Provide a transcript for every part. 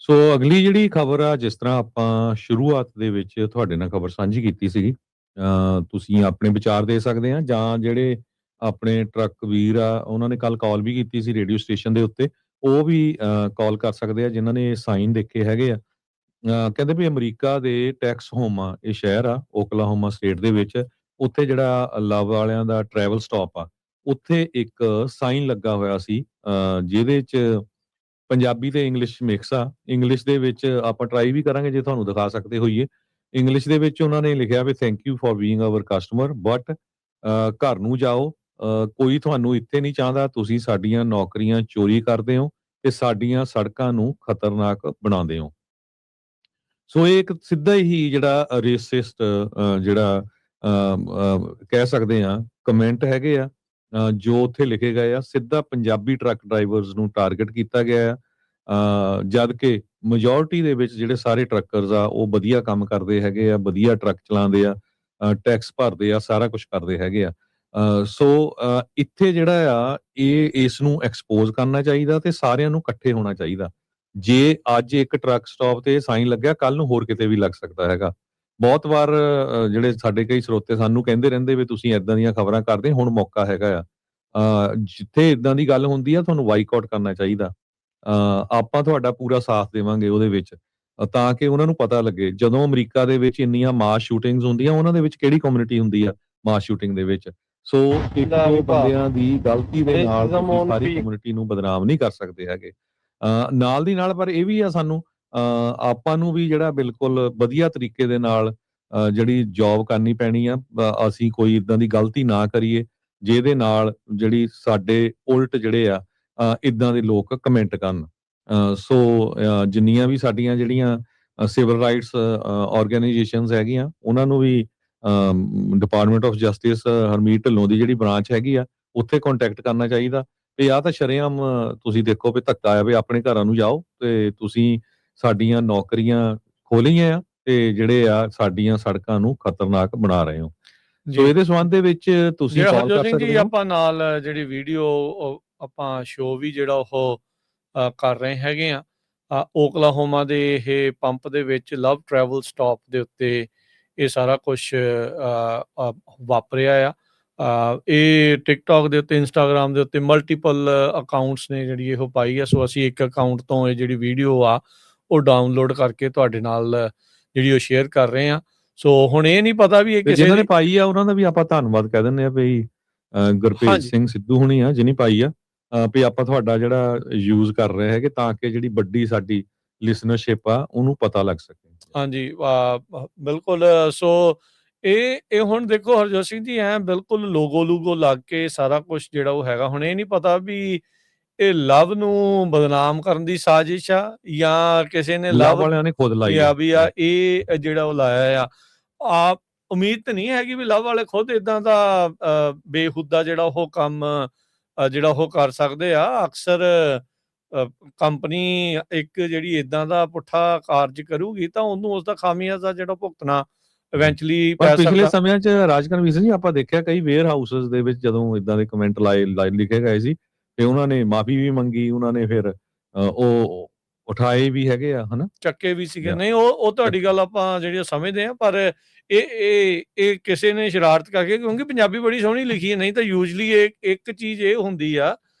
ਸੋ ਅਗਲੀ ਜਿਹੜੀ ਖਬਰ ਆ, ਜਿਸ ਤਰ੍ਹਾਂ ਆਪਾਂ ਸ਼ੁਰੂਆਤ ਦੇ ਵਿੱਚ ਤੁਹਾਡੇ ਨਾਲ ਖਬਰ ਸਾਂਝੀ ਕੀਤੀ ਸੀਗੀ, ਤੁਸੀਂ ਆਪਣੇ ਵਿਚਾਰ ਦੇ ਸਕਦੇ ਆ, ਜਾਂ ਜਿਹੜੇ ਆਪਣੇ ਟਰੱਕ ਵੀਰ ਆ ਉਹਨਾਂ ਨੇ ਕੱਲ ਕਾਲ ਵੀ ਕੀਤੀ ਸੀ ਰੇਡੀਓ ਸਟੇਸ਼ਨ ਦੇ ਉੱਤੇ, ਉਹ ਵੀ ਕਾਲ ਕਰ ਸਕਦੇ ਆ ਜਿਨ੍ਹਾਂ ਨੇ ਸਾਈਨ ਦੇਖੇ ਹੈਗੇ ਆ। ਕਹਿੰਦੇ ਵੀ ਅਮਰੀਕਾ ਦੇ ਟੈਕਸਹੋਮਾ, ਇਹ ਸ਼ਹਿਰ ਆ ਓਕਲਾਹੋਮਾ ਸਟੇਟ ਦੇ ਵਿੱਚ, ਉੱਥੇ ਜਿਹੜਾ ਲਵ ਵਾਲਿਆਂ ਦਾ ਟਰੈਵਲ ਸਟਾਪ ਆ, ਉੱਥੇ ਇੱਕ ਸਾਈਨ ਲੱਗਾ ਹੋਇਆ ਸੀ, ਜਿਹਦੇ 'ਚ ਪੰਜਾਬੀ ਤੇ ਇੰਗਲਿਸ਼ ਮਿਕਸ ਆ। ਇੰਗਲਿਸ਼ ਦੇ ਵਿੱਚ ਆਪਾਂ ਟਰਾਈ ਵੀ ਕਰਾਂਗੇ ਜੇ ਤੁਹਾਨੂੰ ਦਿਖਾ ਸਕਦੇ ਹੋਈਏ। ਇੰਗਲਿਸ਼ ਦੇ ਵਿੱਚ ਉਹਨਾਂ ਨੇ ਲਿਖਿਆ we thank you for being our customer, but ਘਰ ਨੂੰ ਜਾਓ, ਕੋਈ ਤੁਹਾਨੂੰ ਇੱਥੇ ਨਹੀਂ ਚਾਹੁੰਦਾ, ਤੁਸੀਂ ਸਾਡੀਆਂ ਨੌਕਰੀਆਂ ਚੋਰੀ ਕਰਦੇ ਹੋ ਤੇ ਸਾਡੀਆਂ ਸੜਕਾਂ ਨੂੰ ਖਤਰਨਾਕ ਬਣਾਉਂਦੇ ਹੋ। ਸੋ ਇਹ ਇੱਕ ਸਿੱਧਾ ਹੀ ਜਿਹੜਾ ਰੇਸਿਸਟ, ਜਿਹੜਾ ਕਹਿ ਸਕਦੇ ਆ ਕਮੈਂਟ ਹੈਗੇ ਆ, ਜੋ ਉੱਥੇ ਲਿਖੇ ਗਏ ਆ, ਸਿੱਧਾ ਪੰਜਾਬੀ ਟਰੱਕ ਡਰਾਈਵਰਸ ਨੂੰ ਟਾਰਗੇਟ ਕੀਤਾ ਗਿਆ ਆ। ਜਦ ਕਿ ਮੈਜੋਰਟੀ ਦੇ ਵਿੱਚ ਜਿਹੜੇ ਸਾਰੇ ਟਰੱਕਰਸ ਆ ਉਹ ਵਧੀਆ ਕੰਮ ਕਰਦੇ ਹੈਗੇ ਆ, ਵਧੀਆ ਟਰੱਕ ਚਲਾਉਂਦੇ ਆ, ਟੈਕਸ ਭਰਦੇ ਆ, ਸਾਰਾ ਕੁਝ ਕਰਦੇ ਹੈਗੇ ਆ। ਸੋ ਇੱਥੇ ਜਿਹੜਾ ਆ ਇਹ ਇਸ ਨੂੰ ਐਕਸਪੋਜ਼ ਕਰਨਾ ਚਾਹੀਦਾ ਤੇ ਸਾਰਿਆਂ ਨੂੰ ਇਕੱਠੇ ਹੋਣਾ ਚਾਹੀਦਾ। ਜੇ ਅੱਜ ਇੱਕ ਟਰੱਕ ਸਟਾਪ ਤੇ ਸਾਈਨ ਲੱਗਿਆ, ਕੱਲ ਨੂੰ ਹੋਰ ਕਿਤੇ ਵੀ ਲੱਗ ਸਕਦਾ ਹੈਗਾ। ਬਹੁਤ ਵਾਰ ਜਿਹੜੇ ਸਾਡੇ ਕਈ ਸਰੋਤੇ ਸਾਨੂੰ ਕਹਿੰਦੇ ਰਹਿੰਦੇ ਵੀ ਤੁਸੀਂ ਏਦਾਂ ਦੀਆਂ ਖਬਰਾਂ ਕਰਦੇ, ਹੁਣ ਮੌਕਾ ਹੈਗਾ ਆ। ਜਿੱਥੇ ਏਦਾਂ ਦੀ ਗੱਲ ਹੁੰਦੀ ਆ ਤੁਹਾਨੂੰ ਬਾਈਕਾਟ ਕਰਨਾ ਚਾਹੀਦਾ। ਆਪਾਂ ਤੁਹਾਡਾ ਪੂਰਾ ਸਾਥ ਦੇਵਾਂਗੇ ਉਹਦੇ ਵਿੱਚ, ਤਾਂ ਕਿ ਉਹਨਾਂ ਨੂੰ ਪਤਾ ਲੱਗੇ। ਜਦੋਂ ਅਮਰੀਕਾ ਦੇ ਵਿੱਚ ਇੰਨੀਆਂ ਮਾਸ ਸ਼ੂਟਿੰਗਸ ਹੁੰਦੀਆਂ, ਉਹਨਾਂ ਦੇ ਵਿੱਚ ਕਿਹੜੀ ਕਮਿਊਨਿਟੀ ਹੁੰਦੀ ਆ ਮਾਸ ਸ਼ੂਟਿੰਗ ਦੇ ਵਿੱਚ। ਸੋ ਇੱਕ ਦੋ ਬੰਦਿਆਂ ਦੀ ਗਲਤੀ ਦੇ ਨਾਲ ਤੁਸੀਂ ਸਾਰੀ ਕਮਿਊਨਿਟੀ ਨੂੰ ਬਦਨਾਮ ਨਹੀਂ ਕਰ ਸਕਦੇ ਹੈਗੇ। ਨਾਲ ਦੀ ਨਾਲ ਪਰ ਇਹ ਵੀ ਆ, ਸਾਨੂੰ ਆਪਾਂ ਨੂੰ ਵੀ ਜਿਹੜਾ ਬਿਲਕੁਲ ਵਧੀਆ ਤਰੀਕੇ ਦੇ ਨਾਲ ਜਿਹੜੀ ਜੌਬ ਕਰਨੀ ਪੈਣੀ ਆ। ਅਸੀਂ ਕੋਈ ਇਦਾਂ ਦੀ ਗਲਤੀ ਨਾ ਕਰੀਏ ਜਿਹਦੇ ਨਾਲ ਜਿਹੜੀ ਸਾਡੇ ਉਲਟ ਜਿਹੜੇ ਆ ਇਦਾਂ ਦੇ ਲੋਕ ਕਮੈਂਟ ਕਰਨ। ਸੋ ਜਿੰਨੀਆਂ ਵੀ ਸਾਡੀਆਂ ਜਿਹੜੀਆਂ ਸਿਵਲ ਰਾਈਟਸ ਆਰਗੇਨਾਈਜੇਸ਼ਨਸ ਹੈਗੀਆਂ, ਉਹਨਾਂ ਨੂੰ ਵੀ department of justice Harmeet Dhillon ਦੀ ਜਿਹੜੀ ਬ੍ਰਾਂਚ ਹੈਗੀ ਆ, ਉੱਥੇ ਕੰਟੈਕਟ ਕਰਨਾ ਚਾਹੀਦਾ। ਤੇ ਆ ਤਾਂ ਸ਼ਰੇਆਮ ਤੁਸੀਂ ਦੇਖੋ ਵੀ ਧੱਕਾ ਆ, ਵੀ ਆਪਣੇ ਘਰਾਂ ਨੂੰ ਜਾਓ ਤੇ ਤੁਸੀਂ ਸਾਡੀਆਂ ਨੌਕਰੀਆਂ ਖੋਲੀਆਂ ਆ ਤੇ ਜਿਹੜੇ ਆ ਸਾਡੀਆਂ ਸੜਕਾਂ ਨੂੰ ਖਤਰਨਾਕ ਬਣਾ ਰਹੇ ਹੋ। ਸੋ ਇਹਦੇ ਸੰਬੰਧ ਦੇ ਵਿੱਚ ਤੁਸੀਂ ਕਾਲ ਕਰ ਸਕਦੇ ਹੋ। ਆਪਾਂ ਨਾਲ ਜਿਹੜੀ ਵੀਡੀਓ ਆਪਾਂ ਸ਼ੋਅ ਵੀ ਜਿਹੜਾ ਉਹ ਕਰ ਰਹੇ ਹੈਗੇ ਆ, ਓਕਲਾਹੋਮਾ ਦੇ ਇਹ ਪੰਪ ਦੇ ਵਿੱਚ ਲਵ ਟਰੈਵਲ ਸਟਾਪ ਦੇ ਉੱਤੇ ਇਹ ਸਾਰਾ ਕੁਝ ਵਾਪਰਿਆ ਆ। ਇਹ ਟਿਕਟੋਕ ਦੇ ਉੱਤੇ, ਇੰਸਟਾਗ੍ਰਾਮ ਦੇ ਉੱਤੇ ਮਲਟੀਪਲ ਅਕਾਊਂਟਸ ਨੇ ਜਿਹੜੀ ਇਹ ਪਾਈ ਆ। ਸੋ ਅਸੀਂ ਇੱਕ ਅਕਾਊਂਟ ਤੋਂ ਇਹ ਜਿਹੜੀ ਵੀਡੀਓ ਆ ਉਹ ਡਾਊਨਲੋਡ ਕਰਕੇ ਤੁਹਾਡੇ ਨਾਲ ਜਿਹੜੀ ਉਹ ਸ਼ੇਅਰ ਕਰ ਰਹੇ ਆ। ਸੋ ਹੁਣ ਇਹ ਨਹੀਂ ਪਤਾ ਵੀ ਇਹ ਕਿਸੇ ਜਿਹਨਾਂ ਨੇ ਪਾਈ ਆ ਉਹਨਾਂ ਦਾ ਵੀ ਆਪਾਂ ਧੰਨਵਾਦ ਕਹਿ ਦਿੰਦੇ ਆ ਵੀ ਗੁਰਪ੍ਰੀਤ ਸਿੰਘ ਸਿੱਧੂ ਹੁਣੀ ਆ ਜਿਹਨੇ ਪਾਈ ਆ, ਵੀ ਆਪਾਂ ਤੁਹਾਡਾ ਜਿਹੜਾ ਯੂਜ਼ ਕਰ ਰਹੇ ਹੈਗੇ ਤਾਂ ਕਿ ਜਿਹੜੀ ਵੱਡੀ ਸਾਡੀ ਲਿਸਨਰਸ਼ਿਪ ਆ ਉਹਨੂੰ ਪਤਾ ਲੱਗ ਸਕੇ। ਹਾਂਜੀ, ਬਿਲਕੁਲ। ਸੋ ਇਹ ਹੁਣ ਦੇਖੋ ਹਰਜੋਤ ਸਿੰਘ ਜੀ, ਬਿਲਕੁਲ ਲੋਗੋ ਲੱਗ ਕੇ ਸਾਰਾ ਕੁਝ ਜਿਹੜਾ ਉਹ ਹੈਗਾ। ਹੁਣ ਇਹ ਨਹੀਂ ਪਤਾ ਵੀ ਇਹ ਲਵ ਨੂੰ ਬਦਨਾਮ ਕਰਨ ਦੀ ਸਾਜ਼ਿਸ਼ ਆ ਜਾਂ ਕਿਸੇ ਨੇ ਲਵ ਵਾਲਿਆਂ ਨੇ ਖੁਦ ਲਾਈ ਆ ਵੀ ਆ ਇਹ ਜਿਹੜਾ ਉਹ ਲਾਇਆ ਆ। ਉਮੀਦ ਤਾਂ ਨਹੀਂ ਹੈਗੀ ਵੀ ਲਵ ਵਾਲੇ ਖੁਦ ਇਦਾਂ ਦਾ ਬੇਹੁਦਾ ਜਿਹੜਾ ਉਹ ਕੰਮ ਜਿਹੜਾ ਉਹ ਕਰ ਸਕਦੇ ਆ। ਅਕਸਰ ਕੰਪਨੀ ਇੱਕ ਜਿਹੜੀ ਇਦਾਂ ਦਾ ਪੁੱਠਾ ਕਾਰਜ ਕਰੂਗੀ ਤਾਂ ਉਹਨੂੰ ਉਸ ਦਾ ਖਾਮਿਆਜ਼ਾ ਜਿਹੜਾ ਭੁਗਤਣਾ ਇਵੈਂਚੁਅਲੀ ਪੈ ਸਕਦਾ। ਪਿਛਲੇ ਸਮਿਆਂ 'ਚ ਰਾਜਕਰਨ ਵੀਰ ਜੀ ਆਪਾਂ ਦੇਖਿਆ ਕਈ ਵੇਅਰ ਹਾਊਸਸ ਦੇ ਵਿੱਚ ਜਦੋਂ ਇਦਾਂ ਦੇ ਕਮੈਂਟ ਲਿਖੇ ਗਏ ਸੀ ਤੇ ਉਹਨਾਂ ਨੇ ਮਾਫੀ ਵੀ ਮੰਗੀ, ਉਹਨਾਂ ਨੇ ਫਿਰ ਉਹ ਉਠਾਏ ਵੀ ਹੈਗੇ ਆ, ਹਨਾ, ਚੱਕੇ ਵੀ ਸੀਗੇ। ਨਹੀਂ, ਉਹ ਤੁਹਾਡੀ ਗੱਲ ਆਪਾਂ ਜਿਹੜੀ ਸਮਝਦੇ ਆ, ਪਰ ਇਹ ਕਿਸੇ ਨੇ ਸ਼ਰਾਰਤ ਕਰਕੇ, ਕਿਉਂਕਿ ਪੰਜਾਬੀ ਬੜੀ ਸੋਹਣੀ ਲਿਖੀ ਹੈ। ਨਹੀਂ ਤਾਂ ਯੂਜਲੀ ਇੱਕ ਚੀਜ਼ ਇਹ ਹੁੰਦੀ ਆ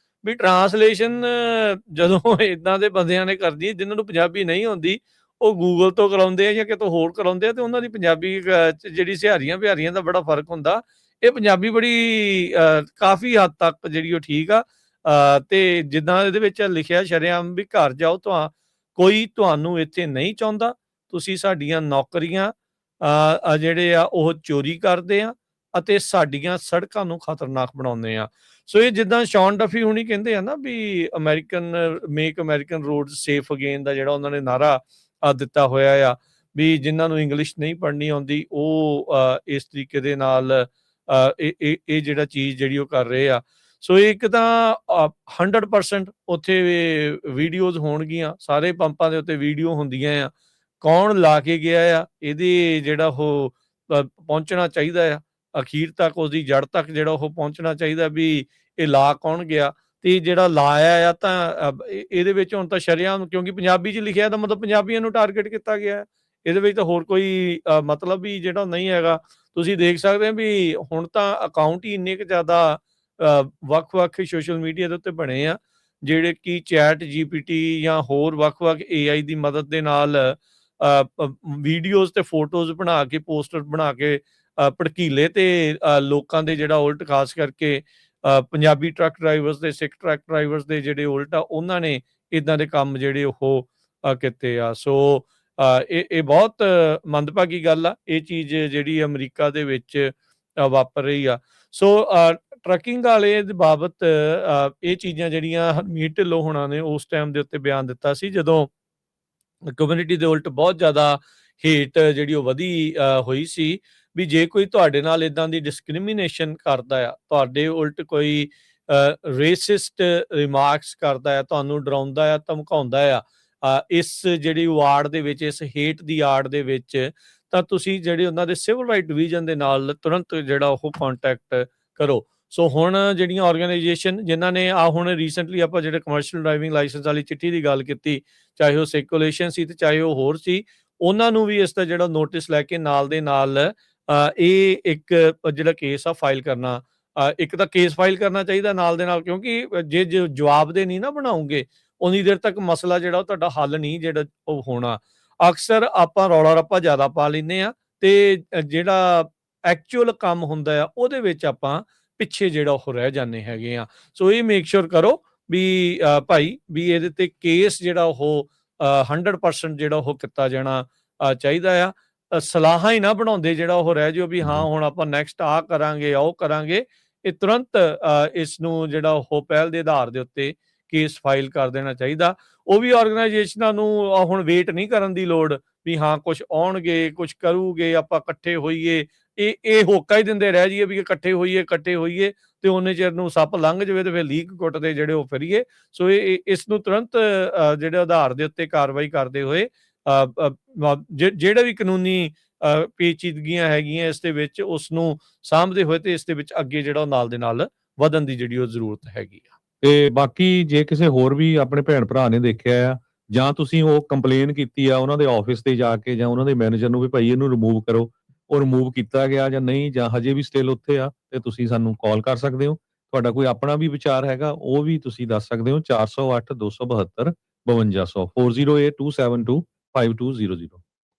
ਵੀ ਟਰਾਂਸਲੇਸ਼ਨ ਜਦੋਂ ਇਦਾਂ ਦੇ ਬੰਦਿਆਂ ਨੇ ਕਰਦੀ, ਜਿਨ੍ਹਾਂ ਨੂੰ ਪੰਜਾਬੀ ਨਹੀਂ ਆਉਂਦੀ, ਉਹ ਗੂਗਲ ਤੋਂ ਕਰਾਉਂਦੇ ਆ ਜਾਂ ਕਿਤੋਂ ਹੋਰ ਕਰਾਉਂਦੇ ਆ ਤੇ ਉਹਨਾਂ ਦੀ ਪੰਜਾਬੀ ਜਿਹੜੀ ਸਿਹਾਰੀਆਂ ਬਿਹਾਰੀਆਂ ਦਾ ਬੜਾ ਫਰਕ ਹੁੰਦਾ। ਇਹ ਪੰਜਾਬੀ ਬੜੀ ਕਾਫੀ ਹੱਦ ਤੱਕ ਜਿਹੜੀ ਉਹ ਠੀਕ ਆ। ਤੇ ਜਿੱਦਾਂ ਇਹਦੇ ਵਿੱਚ ਲਿਖਿਆ ਸ਼ਰੇਆਮ ਵੀ ਘਰ ਜਾਓ, ਕੋਈ ਤੁਹਾਨੂੰ ਇੱਥੇ ਨਹੀਂ ਚਾਹੁੰਦਾ, ਤੁਸੀਂ ਸਾਡੀਆਂ ਨੌਕਰੀਆਂ ਜਿਹੜੇ ਆ ਉਹ ਚੋਰੀ ਕਰਦੇ ਆ ਅਤੇ ਸਾਡੀਆਂ ਸੜਕਾਂ ਨੂੰ ਖਤਰਨਾਕ ਬਣਾਉਂਦੇ ਆ। ਸੋ ਇਹ ਜਿੱਦਾਂ ਸ਼ੌਨ ਡਫੀ ਹੁਣੀ ਕਹਿੰਦੇ ਆ ਨਾ ਵੀ make American road safe again ਦਾ ਜਿਹੜਾ ਉਹਨਾਂ ਨੇ ਨਾਰਾ ਦਿੱਤਾ ਹੋਇਆ ਆ, ਵੀ ਜਿਨ੍ਹਾਂ ਨੂੰ ਇੰਗਲਿਸ਼ ਨਹੀਂ ਪੜ੍ਹਨੀ ਆਉਂਦੀ ਉਹ ਇਸ ਤਰੀਕੇ ਦੇ ਨਾਲ ਇਹ ਜਿਹੜਾ ਚੀਜ਼ ਜਿਹੜੀ ਉਹ ਕਰ ਰਹੇ ਆ। ਸੋ ਇੱਕ ਤਾਂ 100% ਉੱਥੇ ਵੀਡੀਓਜ਼ ਹੋਣਗੀਆਂ, ਸਾਰੇ ਪੰਪਾਂ ਦੇ ਉੱਤੇ ਵੀਡੀਓ ਹੁੰਦੀਆਂ ਆ, ਕੌਣ ਲਾ ਕੇ ਗਿਆ ਆ ਇਹਦੇ ਜਿਹੜਾ ਉਹ ਪਹੁੰਚਣਾ ਚਾਹੀਦਾ ਆ ਅਖੀਰ ਤੱਕ, ਉਸਦੀ ਜੜ ਤੱਕ ਜਿਹੜਾ ਉਹ ਪਹੁੰਚਣਾ ਚਾਹੀਦਾ ਵੀ ਇਹ ਲਾ ਕੌਣ ਗਿਆ ਤੇ ਜਿਹੜਾ ਲਾਇਆ ਆ ਤਾਂ ਇਹਦੇ ਵਿੱਚ ਹੁਣ ਤਾਂ ਸ਼ਰੇਆਮ, ਕਿਉਂਕਿ ਪੰਜਾਬੀ 'ਚ ਲਿਖਿਆ ਤਾਂ ਮਤਲਬ ਪੰਜਾਬੀਆਂ ਨੂੰ ਟਾਰਗੇਟ ਕੀਤਾ ਗਿਆ ਹੈ। ਇਹਦੇ ਵਿੱਚ ਤਾਂ ਹੋਰ ਕੋਈ ਮਤਲਬ ਵੀ ਜਿਹੜਾ ਨਹੀਂ ਹੈਗਾ। ਤੁਸੀਂ ਦੇਖ ਸਕਦੇ ਹੋ ਵੀ ਹੁਣ ਤਾਂ ਅਕਾਊਂਟ ਹੀ ਇੰਨੇ ਕੁ ਜ਼ਿਆਦਾ ਵੱਖ-ਵੱਖ ਸੋਸ਼ਲ ਮੀਡੀਆ ਦੇ ਉੱਤੇ ਬਣੇ ਆ, ਜਿਹੜੇ ਕਿ ਚੈਟ ਜੀਪੀਟੀ ਜਾਂ ਹੋਰ ਵੱਖ-ਵੱਖ ਏਆਈ ਦੀ ਮਦਦ ਦੇ ਨਾਲ ਵੀਡੀਓਜ਼ ਤੇ ਫੋਟੋਜ਼ ਬਣਾ ਕੇ, ਪੋਸਟਰ ਬਣਾ ਕੇ ਭੜਕੀਲੇ ਤੇ ਲੋਕਾਂ ਦੇ ਜਿਹੜਾ ਉਲਟ ਖਾਸ ਕਰਕੇ ਪੰਜਾਬੀ ਟਰੱਕ ਡਰਾਈਵਰਸ ਦੇ, ਸਿੱਖ ਟਰੱਕ ਡਰਾਈਵਰਸ ਦੇ ਜਿਹੜੇ ਉਲਟ ਆ, ਉਹਨਾਂ ਨੇ ਇਦਾਂ ਦੇ ਕੰਮ ਜਿਹੜੇ ਉਹ ਕੀਤੇ ਆ। ਸੋ ਇਹ ਬਹੁਤ ਮੰਦਭਾਗੀ ਗੱਲ ਆ, ਇਹ ਚੀਜ਼ ਜਿਹੜੀ ਅਮਰੀਕਾ ਦੇ ਵਿੱਚ ਵਾਪਰ ਰਹੀ ਆ। ਸੋ ਟਰੱਕਿੰਗ ਵਾਲੇ ਦੇ ਬਾਬਤ ਇਹ ਚੀਜ਼ਾਂ ਜਿਹੜੀਆਂ ਹਰਮੀਤ ਢਿੱਲੋਂ ਹੋਣਾ ਨੇ ਉਸ ਟਾਈਮ ਦੇ ਉੱਤੇ ਬਿਆਨ ਦਿੱਤਾ ਸੀ, ਜਦੋਂ ਕਮਿਊਨਿਟੀ ਦੇ ਉਲਟ ਬਹੁਤ ਜ਼ਿਆਦਾ ਹੇਟ ਜਿਹੜੀ ਉਹ ਵਧੀ ਹੋਈ ਸੀ ਵੀ ਜੇ ਕੋਈ ਤੁਹਾਡੇ ਨਾਲ ਇਦਾਂ ਦੀ ਡਿਸਕ੍ਰਿਮੀਨੇਸ਼ਨ ਕਰਦਾ ਆ, ਤੁਹਾਡੇ ਉਲਟ ਕੋਈ ਰੇਸਿਸਟ ਰਿਮਾਰਕਸ ਕਰਦਾ ਆ, ਤੁਹਾਨੂੰ ਡਰਾਉਂਦਾ ਆ, ਧਮਕਾਉਂਦਾ ਆ ਇਸ ਜਿਹੜੀ ਵਾਰਡ ਦੇ ਵਿੱਚ, ਇਸ ਹੇਟ ਦੀ ਆੜ ਦੇ ਵਿੱਚ, ਤਾਂ ਤੁਸੀਂ ਜਿਹੜੇ ਉਹਨਾਂ ਦੇ ਸਿਵਲ ਰਾਈਟ ਡਿਵੀਜ਼ਨ ਦੇ ਨਾਲ ਤੁਰੰਤ ਜਿਹੜਾ ਉਹ ਕੰਟੈਕਟ ਕਰੋ। ਸੋ ਹੁਣ ਜਿਹੜੀਆਂ ਆਰਗੇਨਾਈਜੇਸ਼ਨ ਜਿਨ੍ਹਾਂ ਨੇ ਹੁਣ ਰੀਸੈਂਟਲੀ ਆਪਾਂ ਜਿਹੜੇ ਕਮਰਸ਼ੀਅਲ ਡਰਾਈਵਿੰਗ ਲਾਇਸੈਂਸ ਵਾਲੀ ਚਿੱਠੀ ਦੀ ਗੱਲ ਕੀਤੀ, ਚਾਹੇ ਉਹ ਸਿੱਖ ਕੋਲੇਸ਼ਨ ਸੀ ਤੇ ਚਾਹੇ ਉਹ ਹੋਰ ਸੀ, ਉਹਨਾਂ ਨੂੰ ਵੀ ਇਸ ਦਾ ਜਿਹੜਾ ਨੋਟਿਸ ਲੈ ਕੇ ਨਾਲ ਦੇ ਨਾਲ ਇਹ ਇੱਕ ਜਿਹੜਾ ਕੇਸ ਆ ਫਾਈਲ ਕਰਨਾ, ਇੱਕ ਤਾਂ ਕੇਸ ਫਾਈਲ ਕਰਨਾ ਚਾਹੀਦਾ ਨਾਲ ਦੇ ਨਾਲ, ਕਿਉਂਕਿ ਜੇ ਜਵਾਬ ਦੇ ਨਹੀਂ ਨਾ ਬਣਾਉਂਗੇ ਉਨੀ ਦੇਰ ਤੱਕ ਮਸਲਾ ਜਿਹੜਾ ਉਹ ਤੁਹਾਡਾ ਹੱਲ ਨਹੀਂ ਜਿਹੜਾ ਉਹ ਹੋਣਾ। ਅਕਸਰ ਆਪਾਂ ਰੌਲਾ ਰੱਪਾ ਜ਼ਿਆਦਾ ਪਾ ਲੈਂਦੇ ਆ ਤੇ ਜਿਹੜਾ ਐਕਚੁਅਲ ਕੰਮ ਹੁੰਦਾ ਆ ਉਹਦੇ ਵਿੱਚ ਆਪਾਂ ਪਿੱਛੇ ਜਿਹੜਾ ਉਹ ਰਹਿ ਜਾਂਦੇ ਹੈਗੇ ਆ। ਸੋ ਇਹ ਮੇਕ ਸ਼ੋਰ ਕਰੋ ਵੀ ਭਾਈ ਵੀ ਇਹਦੇ ਤੇ ਕੇਸ ਜਿਹੜਾ ਉਹ 100% ਜਿਹੜਾ ਉਹ ਕੀਤਾ ਜਾਣਾ ਚਾਹੀਦਾ ਆ। ਸਲਾਹਾਂ ਹੀ ਨਾ ਬਣਾਉਂਦੇ ਜਿਹੜਾ ਉਹ ਰਹਿ ਜਾਓ ਵੀ ਹਾਂ ਹੁਣ ਆਪਾਂ ਨੈਕਸਟ ਆ ਕਰਾਂਗੇ, ਉਹ ਕਰਾਂਗੇ। ਇਹ ਤੁਰੰਤ ਇਸ ਨੂੰ ਜਿਹੜਾ ਉਹ ਪਹਿਲ ਦੇ ਆਧਾਰ ਦੇ ਉੱਤੇ ਕੇਸ ਫਾਈਲ ਕਰ ਦੇਣਾ ਚਾਹੀਦਾ। ਉਹ ਵੀ ਆਰਗੇਨਾਈਜੇਸ਼ਨਾਂ ਨੂੰ ਹੁਣ ਵੇਟ ਨਹੀਂ ਕਰਨ ਦੀ ਲੋੜ ਵੀ ਹਾਂ ਕੁਝ ਆਉਣਗੇ, ਕੁਝ ਕਰੂਗੇ, ਆਪਾਂ ਇਕੱਠੇ ਹੋਈਏ। ਇਹ ਹੋਕਾ ਹੀ ਦਿੰਦੇ ਰਹਿ ਜਾਈਏ ਵੀ ਇਕੱਠੇ ਹੋਈਏ ਤੇ ਉਹਨੇ ਚਿਰ ਨੂੰ ਸੱਪ ਲੰਘ ਜਾਵੇ ਤੇ ਫਿਰ ਲੀਕ ਕੁੱਟਦੇ ਜਿਹੜੇ ਉਹ ਫਿਰੀਏ। ਸੋ ਇਸ ਨੂੰ ਤੁਰੰਤ ਜਿਹੜੇ ਆਧਾਰ ਦੇ ਉੱਤੇ ਕਾਰਵਾਈ ਕਰਦੇ ਹੋਏ ਜਿਹੜੇ ਵੀ ਕਾਨੂੰਨੀ ਪੇਚੀਦਗੀਆਂ ਹੈਗੀਆਂ ਇਸ ਦੇ ਵਿੱਚ ਉਸ ਨੂੰ ਸਾਂਭਦੇ ਹੋਏ ਤੇ ਇਸ ਦੇ ਵਿੱਚ ਅੱਗੇ ਜਿਹੜਾ ਨਾਲ ਦੇ ਨਾਲ ਵਧਣ ਦੀ ਜਿਹੜੀ ਉਹ ਜ਼ਰੂਰਤ ਹੈਗੀ ਆ। ਤੇ ਬਾਕੀ ਜੇ ਕਿਸੇ ਹੋਰ ਵੀ ਆਪਣੇ ਭੈਣ ਭਰਾ ਨੇ ਦੇਖਿਆ ਆ ਜਾਂ ਤੁਸੀਂ ਉਹ ਕੰਪਲੇਨ ਕੀਤੀ ਆ ਉਹਨਾਂ ਦੇ ਆਫਿਸ ਤੇ ਜਾ ਕੇ ਜਾਂ ਉਹਨਾਂ ਦੇ ਮੈਨੇਜਰ ਨੂੰ ਵੀ ਭਾਈ ਇਹਨੂੰ ਰਿਮੂਵ ਕਰੋ, ਉਹ ਰਿਮੂਵ ਕੀਤਾ ਗਿਆ ਜਾਂ ਨਹੀਂ, ਜਾਂ ਹਜੇ ਵੀ ਸਟਿਲ ਉੱਥੇ ਆ, ਤੇ ਤੁਸੀਂ ਸਾਨੂੰ ਕਾਲ ਕਰ ਸਕਦੇ ਹੋ। ਤੁਹਾਡਾ ਕੋਈ ਆਪਣਾ ਵੀ ਵਿਚਾਰ ਹੈਗਾ ਉਹ ਵੀ ਤੁਸੀਂ ਦੱਸ ਸਕਦੇ ਹੋ। 408 272 5200 408272 5200।